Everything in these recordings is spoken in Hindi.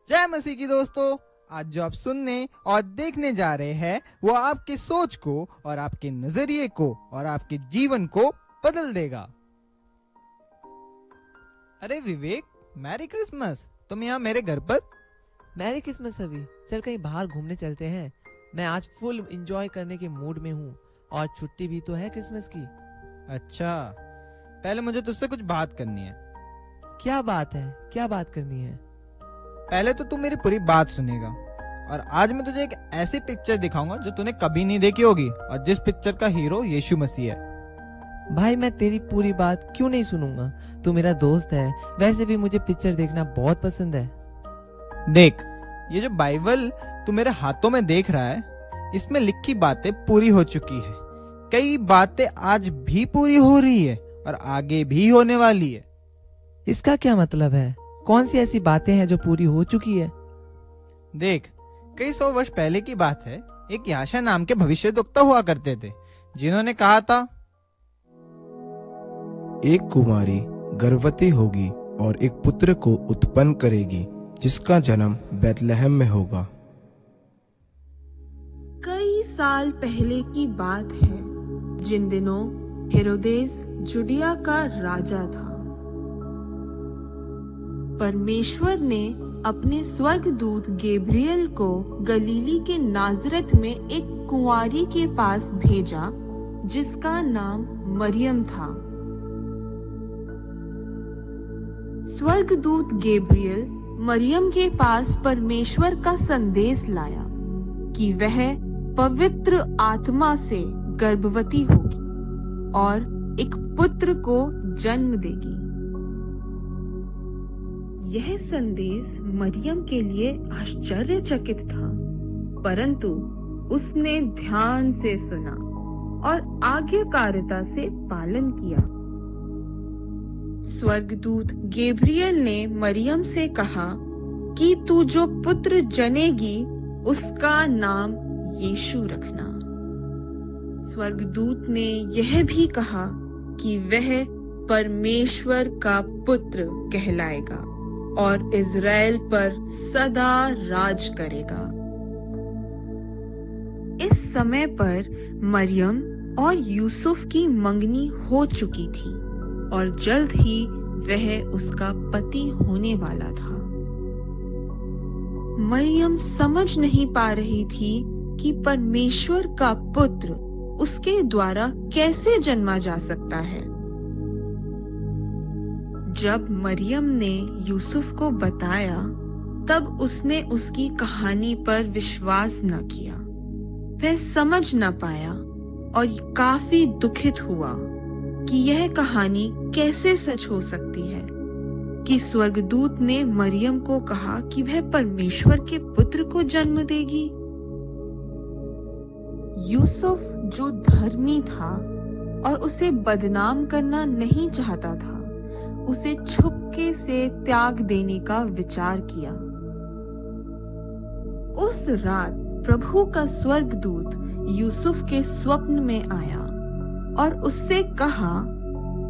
जय मसीह की दोस्तों। आज जो आप सुनने और देखने जा रहे हैं वो आपकी सोच को और आपके नजरिए को और आपके जीवन को बदल देगा। अरे विवेक, मैरी क्रिसमस। तुम यहाँ मेरे घर पर? मैरी क्रिसमस अभी। चल कहीं बाहर घूमने चलते हैं। मैं आज फुल एंजॉय करने के मूड में हूँ और छुट्टी भी तो है क्रिसमस की। अच्छा, पहले मुझे तुझसे कुछ बात करनी है। क्या बात है? क्या बात करनी है? पहले तो तू मेरी पूरी बात सुनेगा और आज मैं तुझे एक ऐसी पिक्चर दिखाऊंगा जो तूने कभी नहीं देखी होगी और जिस पिक्चर का हीरो यीशु मसीह है। भाई मैं तेरी पूरी बात क्यों नहीं सुनूंगा? तू मेरा दोस्त है, वैसे भी मुझे पिक्चर देखना बहुत पसंद है। देख, ये जो बाइबल तू मेरे हाथों में देख रहा है, इसमें लिखी बातें पूरी हो चुकी है। कई बातें आज भी पूरी हो रही है और आगे भी होने वाली है। इसका क्या मतलब है? कौन सी ऐसी बातें हैं जो पूरी हो चुकी है? देख, कई 100 वर्ष पहले की बात है। एक याशा नाम के भविष्यद्वक्ता हुआ करते थे जिन्होंने कहा था, एक कुमारी गर्भवती होगी और एक पुत्र को उत्पन्न करेगी जिसका जन्म बैतलहम में होगा। कई साल पहले की बात है, जिन दिनों हेरोदेस जुडिया का राजा था। परमेश्वर ने अपने स्वर्गदूत गैब्रियल को गलीली के नाजरत में एक कुंवारी के पास भेजा जिसका नाम मरियम था। स्वर्गदूत गैब्रियल मरियम के पास परमेश्वर का संदेश लाया कि वह पवित्र आत्मा से गर्भवती होगी और एक पुत्र को जन्म देगी। यह संदेश मरियम के लिए आश्चर्यचकित था, परंतु उसने ध्यान से सुना और आज्ञाकारिता से पालन किया। स्वर्गदूत गैब्रियल ने मरियम से कहा कि तू जो पुत्र जनेगी उसका नाम यीशु रखना। स्वर्गदूत ने यह भी कहा कि वह परमेश्वर का पुत्र कहलाएगा और इज़राइल पर सदा राज करेगा। इस समय पर मरियम और यूसुफ की मंगनी हो चुकी थी और जल्द ही वह उसका पति होने वाला था। मरियम समझ नहीं पा रही थी कि परमेश्वर का पुत्र उसके द्वारा कैसे जन्मा जा सकता है। जब मरियम ने यूसुफ को बताया, तब उसने उसकी कहानी पर विश्वास न किया। वह समझ न पाया और काफी दुखित हुआ कि यह कहानी कैसे सच हो सकती है कि स्वर्गदूत ने मरियम को कहा कि वह परमेश्वर के पुत्र को जन्म देगी। यूसुफ जो धर्मी था और उसे बदनाम करना नहीं चाहता था, उसे छुपके से त्याग देने का विचार किया। उस रात प्रभु का स्वर्गदूत यूसुफ के स्वप्न में आया और उससे कहा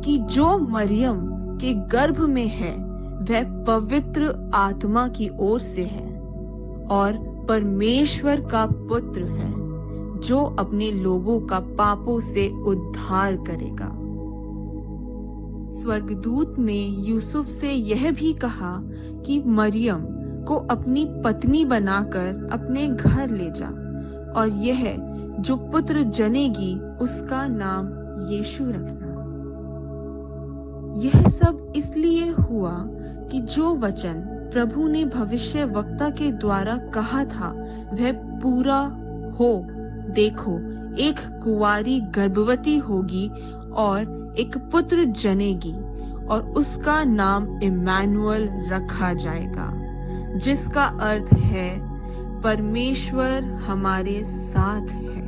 कि जो मरियम के गर्भ में है वह पवित्र आत्मा की ओर से है और परमेश्वर का पुत्र है जो अपने लोगों का पापों से उद्धार करेगा। स्वर्गदूत ने यूसुफ से यह भी कहा कि मरियम को अपनी पत्नी बनाकर अपने घर ले जा और यह जो पुत्र जनेगी उसका नाम यीशु रखना। यह सब इसलिए हुआ कि जो वचन प्रभु ने भविष्यवक्ता के द्वारा कहा था वह पूरा हो। देखो, एक कुंवारी गर्भवती होगी और एक पुत्र जनेगी और उसका नाम इम्मानुएल रखा जाएगा, जिसका अर्थ है परमेश्वर हमारे साथ है।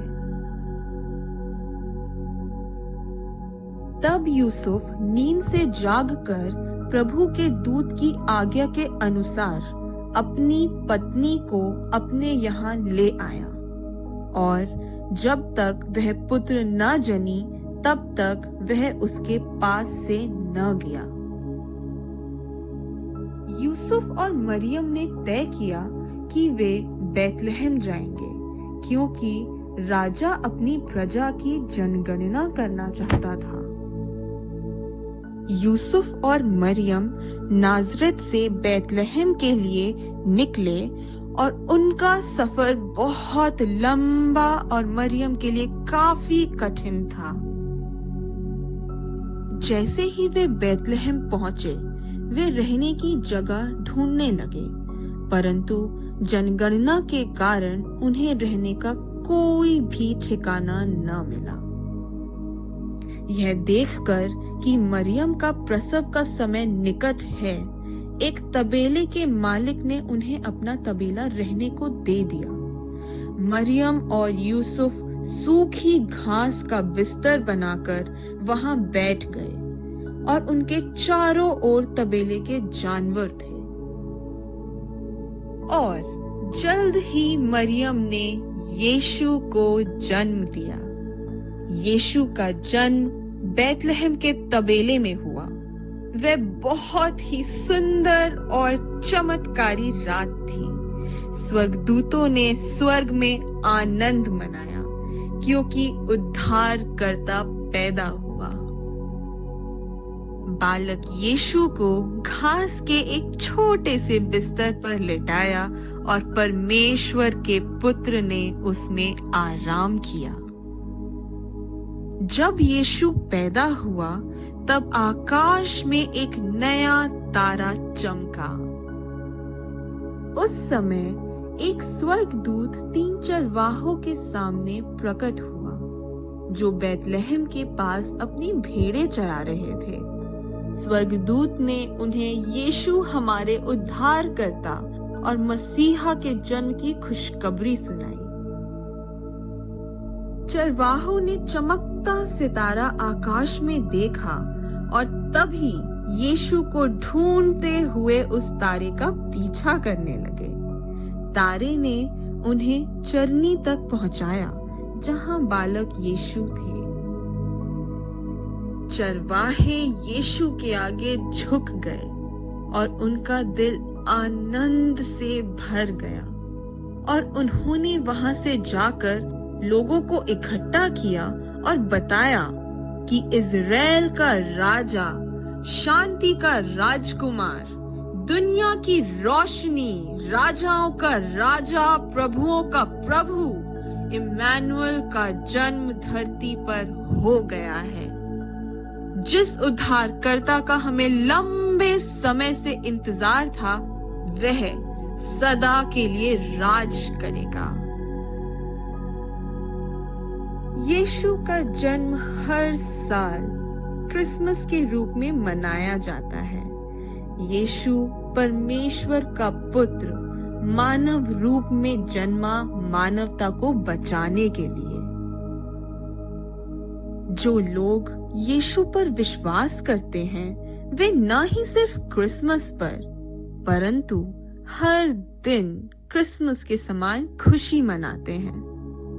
तब यूसुफ नींद से जागकर प्रभु के दूत की आज्ञा के अनुसार अपनी पत्नी को अपने यहाँ ले आया और जब तक वह पुत्र न जनी तब तक वह उसके पास से न गया। यूसुफ यूसुफ और मरियम ने तय किया कि वे बैतलहम जाएंगे, क्योंकि राजा अपनी प्रजा की जनगणना करना चाहता था। यूसुफ और मरियम नाजरत से बैतलहम के लिए निकले और उनका सफर बहुत लंबा और मरियम के लिए काफी कठिन था। जैसे ही वे बैतलहम पहुंचे, वे रहने की जगह ढूंढने लगे, परंतु जनगणना के कारण उन्हें रहने का कोई भी ठिकाना न मिला। यह देखकर कि मरियम का प्रसव का समय निकट है, एक तबेले के मालिक ने उन्हें अपना तबेला रहने को दे दिया। मरियम और यूसुफ सूखी घास का बिस्तर बनाकर वहां बैठ गए और उनके चारों ओर तबेले के जानवर थे। और जल्द ही मरियम ने यीशु को जन्म दिया। यीशु का जन्म बैतलहम के तबेले में हुआ। वह बहुत ही सुंदर और चमत्कारी रात थी। स्वर्गदूतों ने स्वर्ग में आनंद मनाया, क्योंकि उद्धारकर्ता पैदा हुआ। बालक यीशु को घास के एक छोटे से बिस्तर पर लेटाया और परमेश्वर के पुत्र ने उसमें आराम किया। जब यीशु पैदा हुआ, तब आकाश में एक नया तारा चमका। उस समय एक स्वर्गदूत 3 चरवाहों के सामने प्रकट हुआ, जो बैतलहम के पास अपनी भेड़ें चरा रहे थे। स्वर्गदूत ने उन्हें यीशु हमारे उद्धारकर्ता और मसीहा के जन्म की खुशखबरी सुनाई। चरवाहों ने चमकता सितारा आकाश में देखा और तभी यीशु को ढूंढते हुए उस तारे का पीछा करने लगे। तारे ने उन्हें चरनी तक पहुंचाया, जहां बालक यीशु थे। चरवाहे यीशु के आगे झुक गए और उनका दिल आनंद से भर गया, और उन्होंने वहां से जाकर लोगों को इकट्ठा किया और बताया कि इज़राइल का राजा, शांति का राजकुमार, दुनिया की रोशनी, राजाओं का राजा, प्रभुओं का प्रभु, इम्मानुएल का जन्म धरती पर हो गया है। जिस उद्धारकर्ता का हमें लंबे समय से इंतजार था, वह सदा के लिए राज करेगा। यीशु का जन्म हर साल क्रिसमस के रूप में मनाया जाता है। यीशु परमेश्वर का पुत्र मानव रूप में जन्मा, मानवता को बचाने के लिए। जो लोग यीशु पर विश्वास करते हैं, वे न ही सिर्फ क्रिसमस पर, परंतु हर दिन क्रिसमस के समान खुशी मनाते हैं,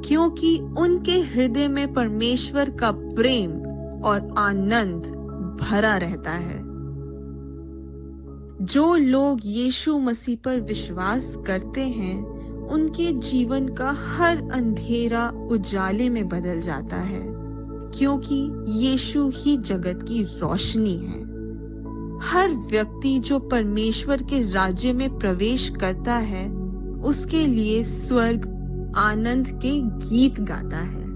क्योंकि उनके हृदय में परमेश्वर का प्रेम और आनंद भरा रहता है। जो लोग यीशु मसीह पर विश्वास करते हैं, उनके जीवन का हर अंधेरा उजाले में बदल जाता है, क्योंकि यीशु ही जगत की रोशनी है। हर व्यक्ति जो परमेश्वर के राज्य में प्रवेश करता है, उसके लिए स्वर्ग आनंद के गीत गाता है।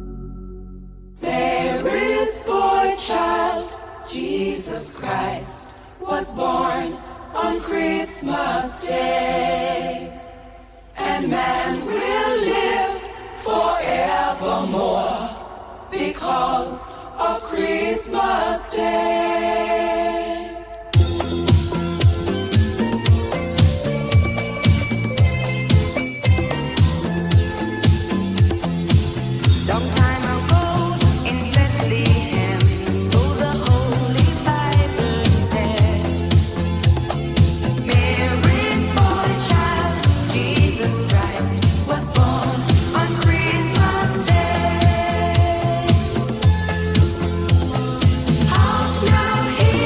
There is boy child, Jesus Christ was born on Christmas Day, and man will live forevermore because of Christmas Day. Long time ago in Bethlehem, so the Holy Bible said, Mary's boy child, Jesus Christ, was born on Christmas Day. Hark now, hear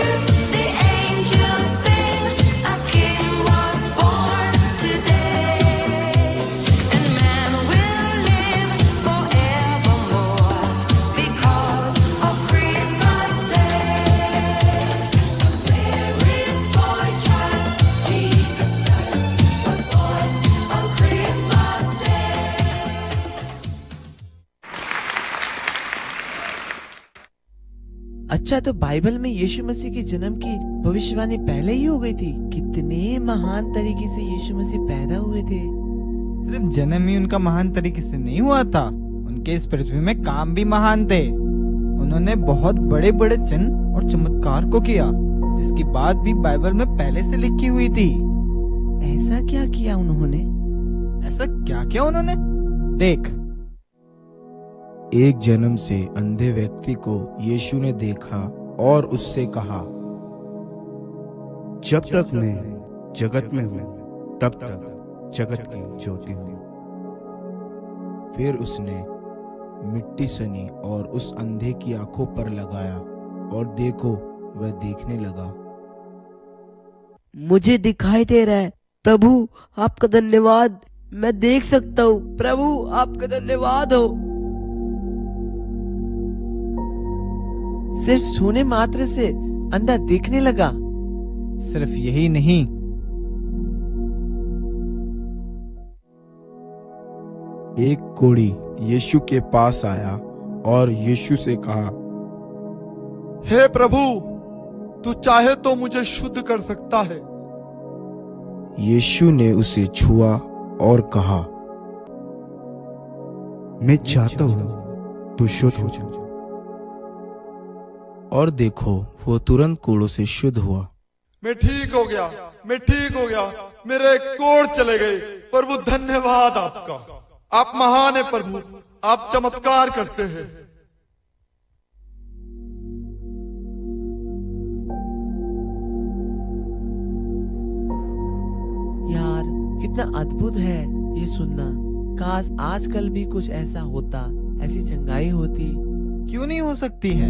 अच्छा, तो बाइबल में यीशु मसीह के जन्म की भविष्यवाणी पहले ही हो गई थी। कितने महान तरीके से यीशु मसीह पैदा हुए थे। सिर्फ जन्म ही उनका महान तरीके से नहीं हुआ था, उनके इस पृथ्वी में काम भी महान थे। उन्होंने बहुत बड़े बड़े चिन्ह और चमत्कार को किया, जिसकी बात भी बाइबल में पहले से लिखी हुई थी। ऐसा क्या किया उन्होंने? ऐसा क्या किया उन्होंने? देख, एक जन्म से अंधे व्यक्ति को यीशु ने देखा और उससे कहा, जब तक मैं जगत में हूँ तब तक जगत की ज्योति हूँ। फिर उसने मिट्टी सनी और उस अंधे की आंखों पर लगाया और देखो, वह देखने लगा। मुझे दिखाई दे रहा है, प्रभु आपका धन्यवाद, मैं देख सकता हूँ। प्रभु आपका धन्यवाद हो। सिर्फ छूने मात्र से अंधा देखने लगा। सिर्फ यही नहीं, एक कोढ़ी यीशु के पास आया और यीशु से कहा, हे प्रभु, तू चाहे तो मुझे शुद्ध कर सकता है। यीशु ने उसे छुआ और कहा, मैं चाहता हूँ तू शुद्ध हो जा। और देखो, वो तुरंत कोढ़ों से शुद्ध हुआ। मैं ठीक हो गया, मैं ठीक हो गया, मेरे कोढ़ चले गए। प्रभु धन्यवाद आपका, आप महान है प्रभु, आप चमत्कार करते हैं। यार, कितना अद्भुत है ये सुनना। काश आजकल भी कुछ ऐसा होता, ऐसी चंगाई होती। क्यों नहीं हो सकती है?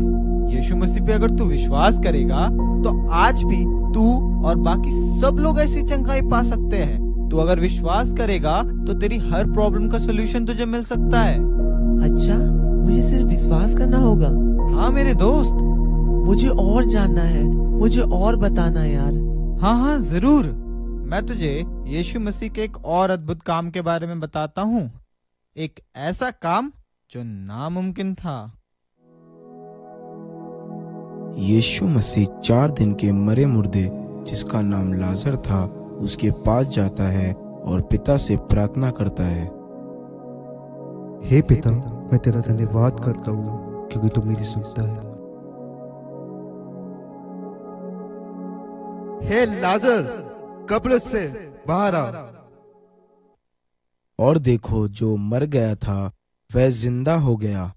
यीशु मसीह पे अगर तू विश्वास करेगा तो आज भी तू और बाकी सब लोग ऐसी चंगाई पा सकते हैं। तू अगर विश्वास करेगा तो तेरी हर प्रॉब्लम का सोल्यूशन तुझे मिल सकता है। अच्छा, मुझे सिर्फ विश्वास करना होगा? हाँ मेरे दोस्त, मुझे और जानना है, मुझे और बताना यार। हाँ जरूर। मैं तुझे यीशु मसीह के एक और अद्भुत काम के बारे में बताता हूँ। एक ऐसा काम जो नामुमकिन था। यीशु मसीह 4 दिन के मरे मुर्दे, जिसका नाम लाजर था, उसके पास जाता है और पिता से प्रार्थना करता है, हे पिता, मैं तेरा धन्यवाद करता हूँ क्योंकि तू मेरी सुनता है। हे लाजर, कब्र से बाहर आ। और देखो, जो मर गया था वह जिंदा हो गया।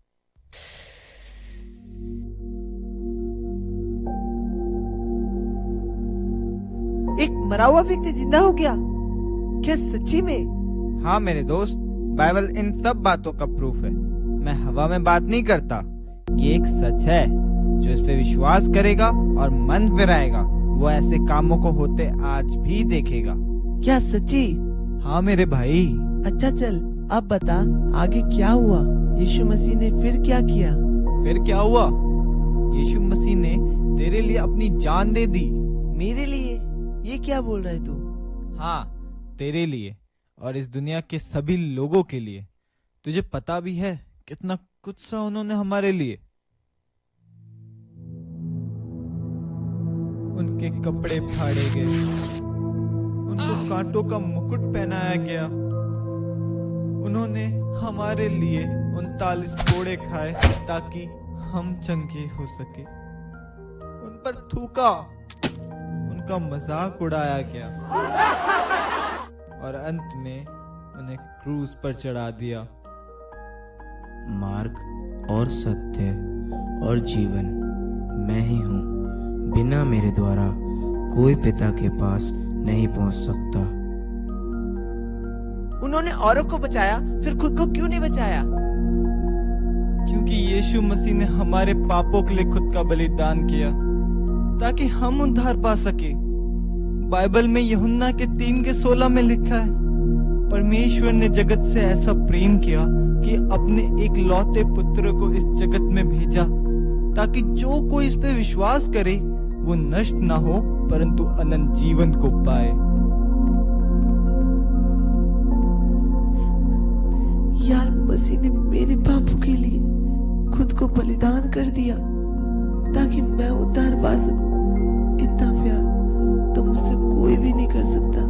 एक मरा हुआ व्यक्ति जिंदा हो गया? क्या सच्ची में? हाँ मेरे दोस्त, बाइबल इन सब बातों का प्रूफ है। मैं हवा में बात नहीं करता, ये एक सच है। जो इस पे विश्वास करेगा और मन फिराएगा, वो ऐसे कामों को होते आज भी देखेगा। क्या सच्ची? हाँ मेरे भाई। अच्छा चल, अब बता आगे क्या हुआ? यीशु मसीह ने फिर क्या किया? फिर क्या हुआ? यीशु मसीह ने तेरे लिए अपनी जान दे दी। मेरे लिए? ये क्या बोल रहा है तू? हाँ, तेरे लिए और इस दुनिया के सभी लोगों के लिए। तुझे पता भी है कितना कुछ सा उन्होंने हमारे लिए। उनके कपड़े फाड़े गए, उनको कांटों का मुकुट पहनाया गया। उन्होंने हमारे लिए 39 कोड़े खाए ताकि हम चंगे हो सके। उन पर थूका, उनका मजाक उड़ाया गया और अंत में उन्हें क्रूज पर चढ़ा दिया। मार्ग और सत्य और जीवन मैं ही हूँ। बिना मेरे द्वारा कोई पिता के पास नहीं पहुँच सकता। उन्होंने औरों को बचाया, फिर खुद को क्यों नहीं बचाया? क्योंकि यीशु मसीह ने हमारे पापों के लिए खुद का बलिदान किया ताकि हम उद्धार पा सके। बाइबल में यूहन्ना के 3:16 में लिखा है, परमेश्वर ने जगत से ऐसा प्रेम किया कि अपने एक लौते पुत्र को इस जगत में भेजा ताकि जो कोई इस पे विश्वास करे वो नष्ट ना हो परंतु अनंत जीवन को पाए। यार, मसीह ने मेरे पापों के लिए खुद को बलिदान कर दिया। ताकि मैं उद्धार पा सकूं। इतना प्यार तो मुझसे कोई भी नहीं कर सकता।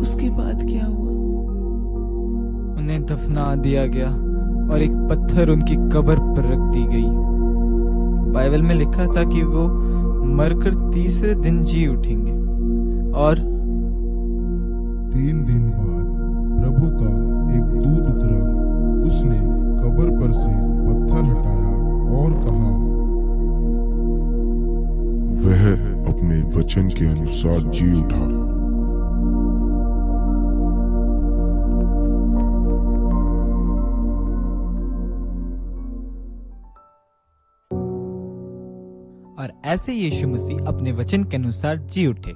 उसके बाद क्या हुआ? उन्हें दफना दिया गया और एक पत्थर उनकी कब्र पर रख दी गई। बाइबल में लिखा था कि वो मरकर तीसरे दिन जी उठेंगे और 3 दिन बाद प्रभु का एक दूत उतरा। उसने कब्र पर से पत्थर हटाया और कहा, वह अपने वचन के अनुसार जी उठा। और ऐसे यीशु मसीह अपने वचन के अनुसार जी उठे।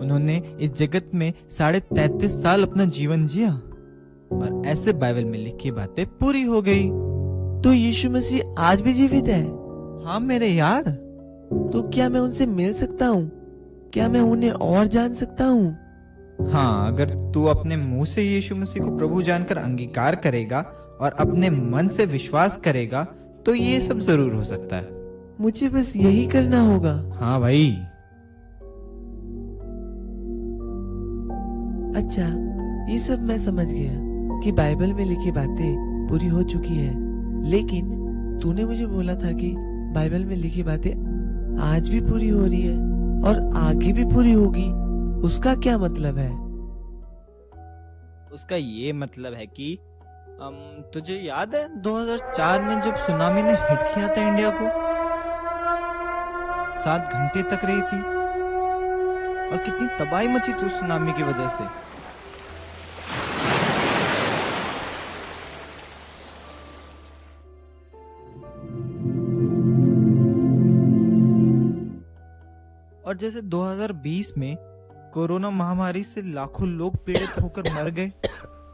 उन्होंने इस जगत में 33.5 साल अपना जीवन जिया और ऐसे बाइबल में लिखी बातें पूरी हो गई। तो यीशु मसीह आज भी जीवित है? हाँ मेरे यार। तो क्या मैं उनसे मिल सकता हूँ? क्या मैं उन्हें और जान सकता हूँ? हाँ, अगर तू अपने मुंह से यीशु मसीह को प्रभु जानकर अंगीकार करेगा और अपने मन से विश्वास करेगा तो ये सब जरूर हो सकता है। मुझे बस यही करना होगा। हाँ भाई। अच्छा, ये सब मैं समझ गया कि बाइबल में लिखी बातें पूरी हो चुकी है, लेकिन तूने मुझे बोला था कि बाइबल में लिखी बातें आज भी पूरी हो रही है और आगे भी पूरी होगी। उसका क्या मतलब है? उसका ये मतलब है कि तुझे याद है 2004 में जब सुनामी ने हिट किया था इंडिया को, 7 घंटे तक रही थी और कितनी तबाही मची थी उस सुनामी की वजह से। और जैसे 2020 में कोरोना महामारी से लाखों लोग पीड़ित होकर मर गए,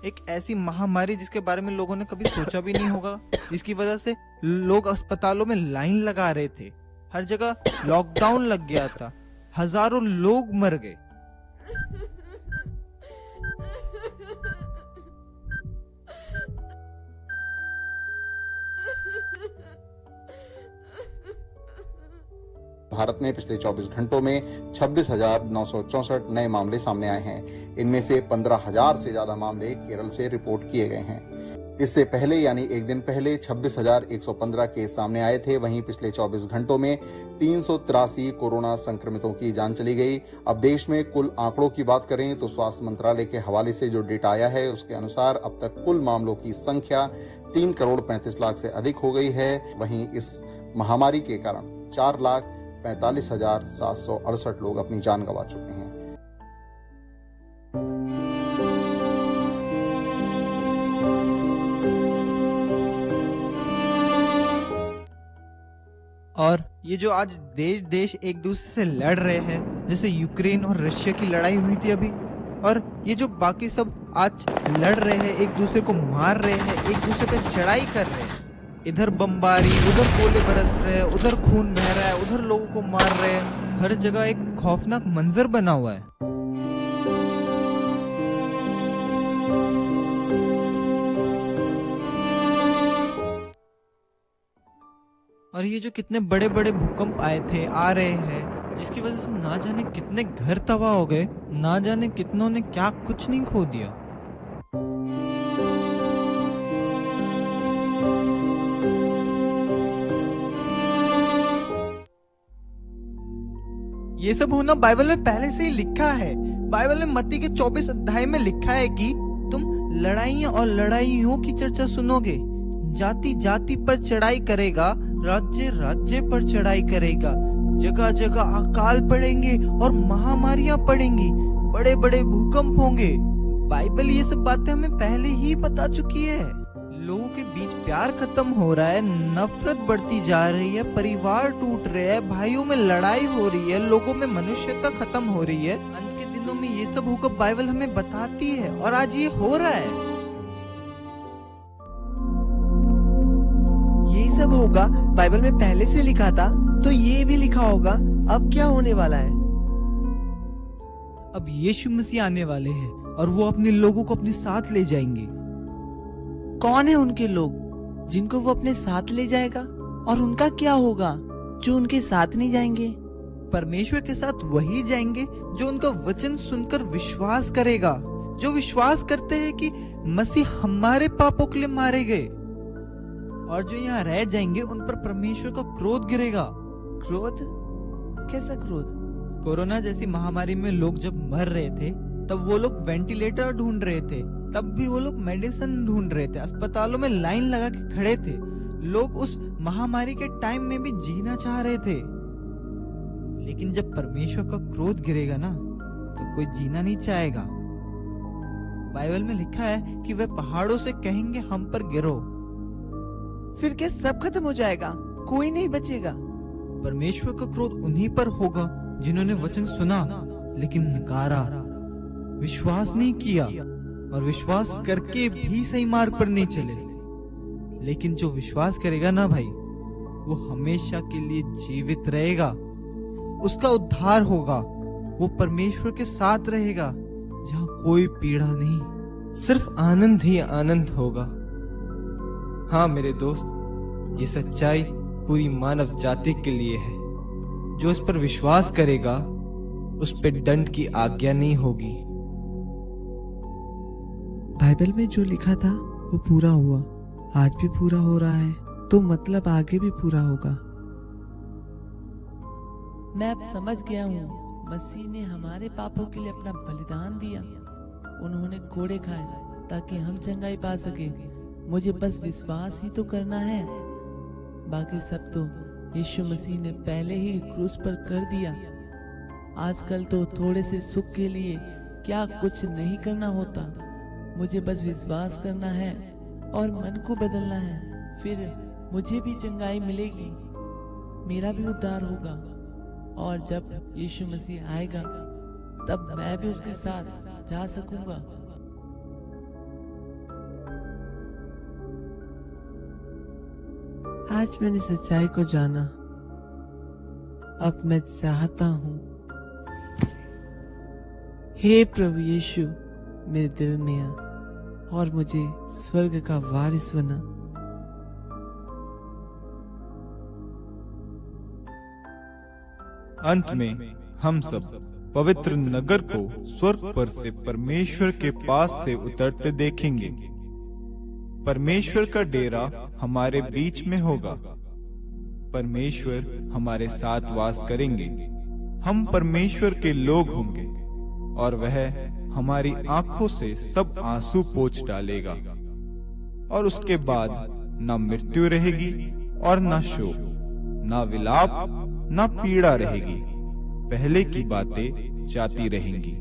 एक ऐसी महामारी जिसके बारे में लोगों ने कभी सोचा भी नहीं होगा, जिसकी वजह से लोग अस्पतालों में लाइन लगा रहे थे, हर जगह लॉकडाउन लग गया था, हजारों लोग मर गए। भारत में पिछले 24 घंटों में 26,964 नए मामले सामने आए हैं। इनमें से 15,000 से ज्यादा मामले केरल से रिपोर्ट किए गए हैं। इससे पहले यानी एक दिन पहले 26,115 केस सामने आए थे। वहीं पिछले 24 घंटों में 383 कोरोना संक्रमितों की जान चली गई। अब देश में कुल आंकड़ों की बात करें तो स्वास्थ्य मंत्रालय के हवाले से जो डेटा आया है उसके अनुसार अब तक कुल मामलों की संख्या 3,35,00,000 से अधिक हो गई है। वहीं इस महामारी के कारण 4,45,768 लोग अपनी जान गंवा चुके हैं। और ये जो आज देश एक दूसरे से लड़ रहे हैं, जैसे यूक्रेन और रशिया की लड़ाई हुई थी अभी, और ये जो बाकी सब आज लड़ रहे हैं, एक दूसरे को मार रहे हैं, एक दूसरे पे चढ़ाई कर रहे हैं, इधर बमबारी, उधर गोले बरस रहे हैं, उधर खून बह रहा है, उधर लोगों को मार रहे हैं, हर जगह एक खौफनाक मंजर बना हुआ है। और ये जो कितने बड़े बड़े भूकंप आए थे, आ रहे हैं, जिसकी वजह से ना जाने कितने घर तबाह हो गए, ना जाने कितनों ने क्या कुछ नहीं खो दिया। ये सब होना बाइबल में पहले से ही लिखा है। बाइबल में मत्ती के 24 अध्याय में लिखा है कि तुम लड़ाइयां और लड़ाइयों की चर्चा सुनोगे, जाति जाति पर चढ़ाई करेगा, राज्य राज्य पर चढ़ाई करेगा, जगह जगह अकाल पड़ेंगे और महामारियां पड़ेंगी, बड़े बड़े भूकंप होंगे। बाइबल ये सब बातें हमें पहले ही बता चुकी है। लोगों के बीच प्यार खत्म हो रहा है, नफरत बढ़ती जा रही है, परिवार टूट रहे हैं, भाइयों में लड़ाई हो रही है, लोगों में मनुष्यता खत्म हो रही है। अंत के दिनों में ये सब होकर बाइबल हमें बताती है और आज ये हो रहा है। ये सब होगा बाइबल में पहले से लिखा था, तो ये भी लिखा होगा अब क्या होने वाला है। अब यीशु मसीह आने वाले हैं और वो अपने लोगों को अपने साथ ले जाएंगे। कौन है उनके लोग जिनको वो अपने साथ ले जाएगा और उनका क्या होगा जो उनके साथ नहीं जाएंगे? परमेश्वर के साथ वही जाएंगे जो उनका वचन सुनकर विश्वास करेगा, जो विश्वास करते हैं कि मसीह हमारे पापों के लिए मारे गए। और जो यहाँ रह जाएंगे उन पर परमेश्वर का क्रोध गिरेगा। क्रोध? कैसा क्रोध? कोरोना जैसी महामारी में लोग जब मर रहे थे तब वो लोग वेंटिलेटर ढूंढ रहे थे, तब भी वो लोग मेडिसिन ढूंढ रहे थे, अस्पतालों में लाइन लगा के खड़े थे। लोग उस महामारी के टाइम में भी जीना चाह रहे थे। लेकिन जब परमेश्वर का क्रोध गिरेगा ना तो कोई जीना नहीं चाहेगा। बाइबल में लिखा है कि वे पहाड़ों से कहेंगे हम पर गिरो। फिर क्या सब खत्म हो जाएगा? कोई नहीं बचेगा? परमेश्वर का क्रोध उन्हीं पर होगा जिन्होंने वचन सुना लेकिन नकारा, विश्वास नहीं किया और विश्वास करके भी सही मार्ग पर नहीं चले। लेकिन जो विश्वास करेगा ना भाई, वो हमेशा के लिए जीवित रहेगा, उसका उद्धार होगा, वो परमेश्वर के साथ रहेगा जहाँ कोई पीड़ा नहीं, सिर्फ आनंद ही आनंद होगा। हाँ मेरे दोस्त, ये सच्चाई पूरी मानव जाति के लिए है। जो इस पर विश्वास करेगा उस पे दंड की आज्ञा नहीं होगी। बाइबल में जो लिखा था वो पूरा हुआ, आज भी पूरा हो रहा है, तो मतलब आगे भी पूरा होगा। मैं अब समझ गया हूँ, मसीह ने हमारे पापों के लिए अपना बलिदान दिया। उन्होंने कोड़े खाए ताकि हम चंगाई पा सके। मुझे बस विश्वास ही तो करना है, बाकी सब तो यीशु मसीह ने पहले ही क्रूस पर कर दिया। आजकल तो थोड़े से सुख के लिए क्या कुछ नहीं करना होता। मुझे बस विश्वास करना है और मन को बदलना है, फिर मुझे भी चंगाई मिलेगी, मेरा भी उद्धार होगा। और जब यीशु मसीह आएगा तब मैं भी उसके साथ जा सकूंगा। आज मैंने सच्चाई को जाना, अब मैं चाहता हूँ, हे प्रभु यीशु मेरे दिल में आ और मुझे स्वर्ग का वारिस बना। अंत में हम सब पवित्र नगर को स्वर्ग पर से परमेश्वर के पास से उतरते देखेंगे। परमेश्वर का डेरा हमारे बीच में होगा। परमेश्वर हमारे साथ वास करेंगे। हम परमेश्वर के लोग होंगे और वह हमारी आंखों से सब आंसू पोंछ डालेगा। और उसके बाद न मृत्यु रहेगी और न शोक, न विलाप, न पीड़ा रहेगी। पहले की बातें जाती रहेंगी।